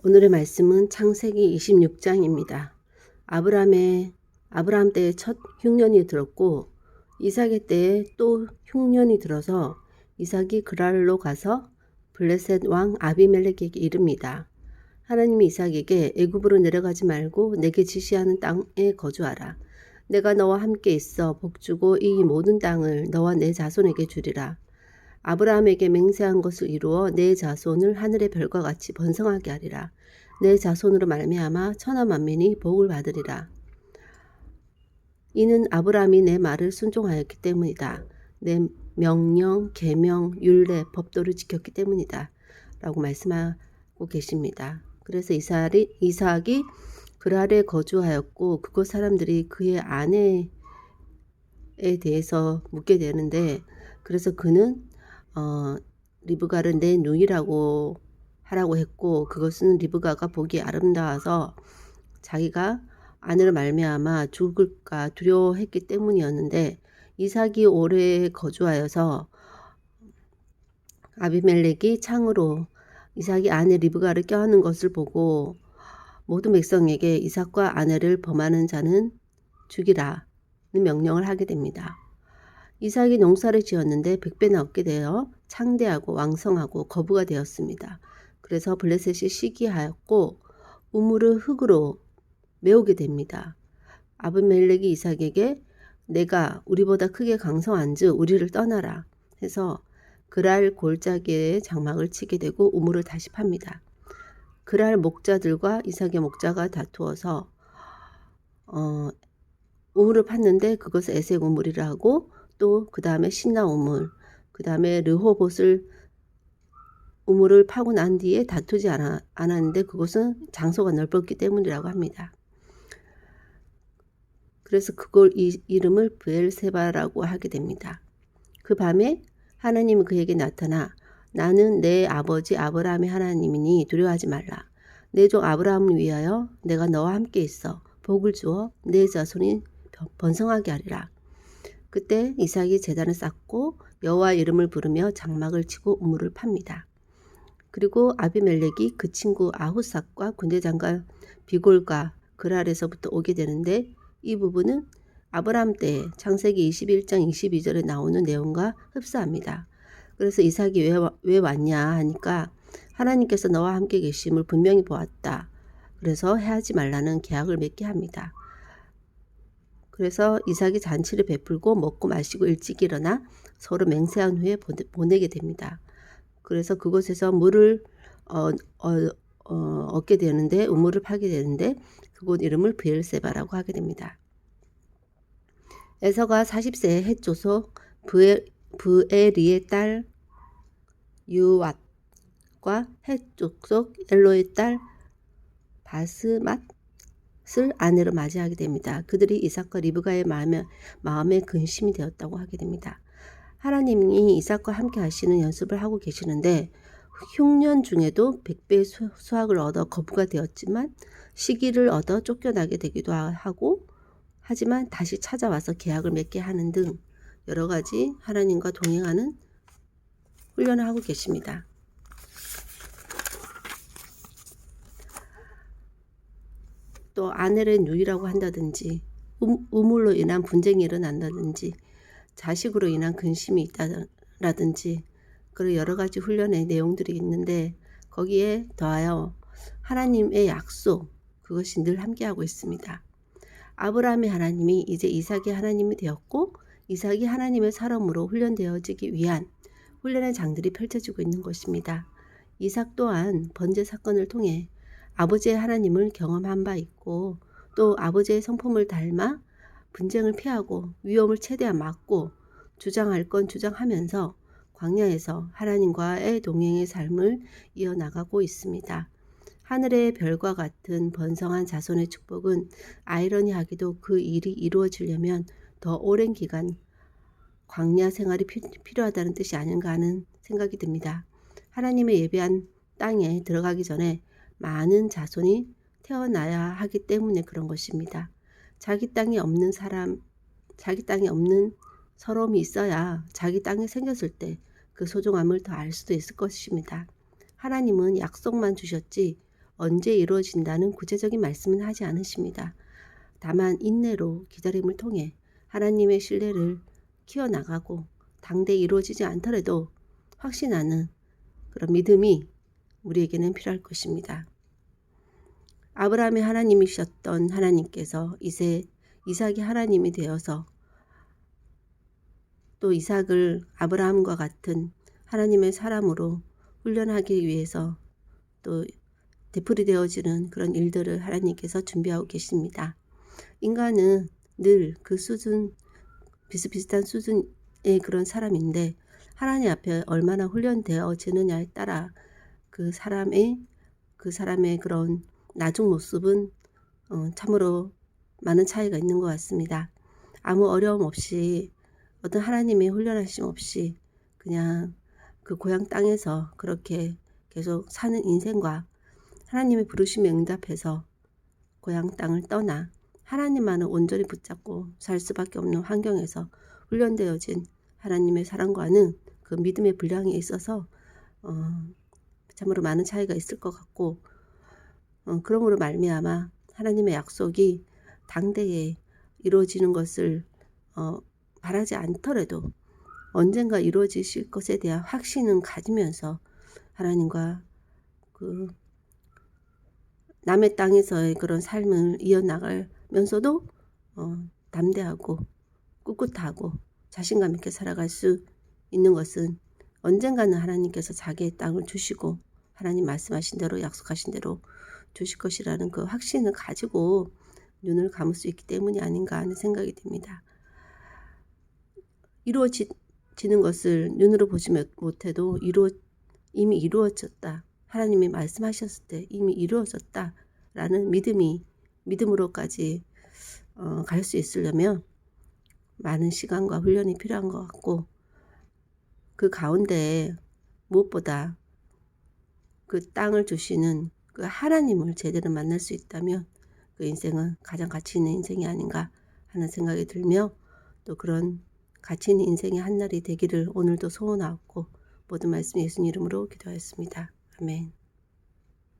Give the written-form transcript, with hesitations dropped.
오늘의 말씀은 창세기 26장입니다. 아브라함 때에 첫 흉년이 들었고 이삭의 때에 또 흉년이 들어서 이삭이 그랄로 가서 블레셋 왕 아비멜렉에게 이릅니다. 하나님이 이삭에게 애굽으로 내려가지 말고 내게 지시하는 땅에 거주하라. 내가 너와 함께 있어 복주고 이 모든 땅을 너와 내 자손에게 주리라. 아브라함에게 맹세한 것을 이루어 내 자손을 하늘의 별과 같이 번성하게 하리라. 내 자손으로 말미암아 천하 만민이 복을 받으리라. 이는 아브라함이 내 말을 순종하였기 때문이다. 내 명령, 계명, 율례, 법도를 지켰기 때문이다. 라고 말씀하고 계십니다. 그래서 이삭이 그랄에 거주하였고 그곳 사람들이 그의 아내에 대해서 묻게 되는데, 그래서 그는 리브가를 내 누이라고 하라고 했고, 그것은 리브가가 보기 아름다워서 자기가 아내를 말미암아 죽을까 두려워했기 때문이었는데, 이삭이 오래 거주하여서 아비멜렉이 창으로 이삭이 아내 리브가를 껴안는 것을 보고 모든 백성에게 이삭과 아내를 범하는 자는 죽이라는 명령을 하게 됩니다. 이삭이 농사를 지었는데 100배나 얻게 되어 창대하고 왕성하고 거부가 되었습니다. 그래서 블레셋이 시기하였고 우물을 흙으로 메우게 됩니다. 아비멜렉이 이삭에게 내가 우리보다 크게 강성한즉 우리를 떠나라 해서 그랄 골짜기에 장막을 치게 되고 우물을 다시 팝니다. 그랄 목자들과 이삭의 목자가 다투어서 우물을 팠는데 그것을 에색 우물이라 하고, 또 그 다음에 신나 우물, 그 다음에 르호봇을 우물을 파고 난 뒤에 다투지 않았는데 그것은 장소가 넓었기 때문이라고 합니다. 그래서 그걸 이름을 브엘세바라고 하게 됩니다. 그 밤에 하나님은 그에게 나타나 나는 내 아버지 아브라함의 하나님이니 두려워하지 말라. 내 종 아브라함을 위하여 내가 너와 함께 있어 복을 주어 내 자손이 번성하게 하리라. 그때 이삭이 제단을 쌓고 여호와 이름을 부르며 장막을 치고 우물을 팝니다. 그리고 아비멜렉이 그 친구 아후삭과 군대장관 비골과 그랄에서부터 오게 되는데, 이 부분은 아브라함 때 창세기 21장 22절에 나오는 내용과 흡사합니다. 그래서 이삭이 왜 왔냐 하니까 하나님께서 너와 함께 계심을 분명히 보았다. 그래서 해하지 말라는 계약을 맺게 합니다. 그래서 이삭이 잔치를 베풀고 먹고 마시고 일찍 일어나 서로 맹세한 후에 보내게 됩니다. 그래서 그곳에서 물을 얻게 되는데, 우물을 파게 되는데 그곳 이름을 브엘세바라고 하게 됩니다. 에서가 40세에 헷 조속 브에리의 딸 유왓과 헷 조속 엘로의 딸 바스맛을 아내로 맞이하게 됩니다. 그들이 이삭과 리브가의 마음에 근심이 되었다고 하게 됩니다. 하나님이 이삭과 함께 하시는 연습을 하고 계시는데, 흉년 중에도 100배의 수확을 얻어 거부가 되었지만 시기를 얻어 쫓겨나게 되기도 하고, 하지만 다시 찾아와서 계약을 맺게 하는 등 여러 가지 하나님과 동행하는 훈련을 하고 계십니다. 또 아내를 누이라고 한다든지, 우물로 인한 분쟁이 일어난다든지, 자식으로 인한 근심이 있다라든지, 그런 여러 가지 훈련의 내용들이 있는데, 거기에 더하여 하나님의 약속, 그것이 늘 함께하고 있습니다. 아브라함의 하나님이 이제 이삭의 하나님이 되었고, 이삭이 하나님의 사람으로 훈련되어지기 위한 훈련의 장들이 펼쳐지고 있는 것입니다. 이삭 또한 번제 사건을 통해 아버지의 하나님을 경험한 바 있고, 또 아버지의 성품을 닮아 분쟁을 피하고 위험을 최대한 막고 주장할 건 주장하면서 광야에서 하나님과의 동행의 삶을 이어나가고 있습니다. 하늘의 별과 같은 번성한 자손의 축복은 아이러니하게도 그 일이 이루어지려면 더 오랜 기간 광야 생활이 필요하다는 뜻이 아닌가 하는 생각이 듭니다. 하나님의 예배한 땅에 들어가기 전에 많은 자손이 태어나야 하기 때문에 그런 것입니다. 자기 땅에 없는 서러움이 있어야 자기 땅에 생겼을 때 그 소중함을 더 알 수도 있을 것입니다. 하나님은 약속만 주셨지 언제 이루어진다는 구체적인 말씀은 하지 않으십니다. 다만 인내로 기다림을 통해 하나님의 신뢰를 키워나가고 당대 이루어지지 않더라도 확신하는 그런 믿음이 우리에게는 필요할 것입니다. 아브라함의 하나님이셨던 하나님께서 이삭이 하나님이 되어서 또 이삭을 아브라함과 같은 하나님의 사람으로 훈련하기 위해서 또 되풀이 되어지는 그런 일들을 하나님께서 준비하고 계십니다. 인간은 늘 그 수준, 비슷비슷한 수준의 그런 사람인데 하나님 앞에 얼마나 훈련되어지느냐에 따라 그 사람의 그런 나중 모습은 참으로 많은 차이가 있는 것 같습니다. 아무 어려움 없이 어떤 하나님의 훈련하심 없이 그냥 그 고향 땅에서 그렇게 계속 사는 인생과 하나님의 부르심에 응답해서 고향 땅을 떠나 하나님만을 온전히 붙잡고 살 수밖에 없는 환경에서 훈련되어진 하나님의 사랑과는 그 믿음의 분량에 있어서 참으로 많은 차이가 있을 것 같고 그러므로 말미암아 하나님의 약속이 당대에 이루어지는 것을 바라지 않더라도 언젠가 이루어지실 것에 대한 확신은 가지면서 하나님과 그 남의 땅에서의 그런 삶을 이어나가면서도 담대하고 꿋꿋하고 자신감 있게 살아갈 수 있는 것은 언젠가는 하나님께서 자기의 땅을 주시고 하나님 말씀하신 대로 약속하신 대로 주실 것이라는 그 확신을 가지고 눈을 감을 수 있기 때문이 아닌가 하는 생각이 듭니다. 이루어지는 것을 눈으로 보지 못해도 이미 이루어졌다. 하나님이 말씀하셨을 때 이미 이루어졌다라는 믿음으로까지 갈 수 있으려면 많은 시간과 훈련이 필요한 것 같고 그 가운데 무엇보다 그 땅을 주시는 그 하나님을 제대로 만날 수 있다면 그 인생은 가장 가치 있는 인생이 아닌가 하는 생각이 들며 또 그런 가치 있는 인생의 한날이 되기를 오늘도 소원하고 모든 말씀 예수님 이름으로 기도하였습니다. 아멘.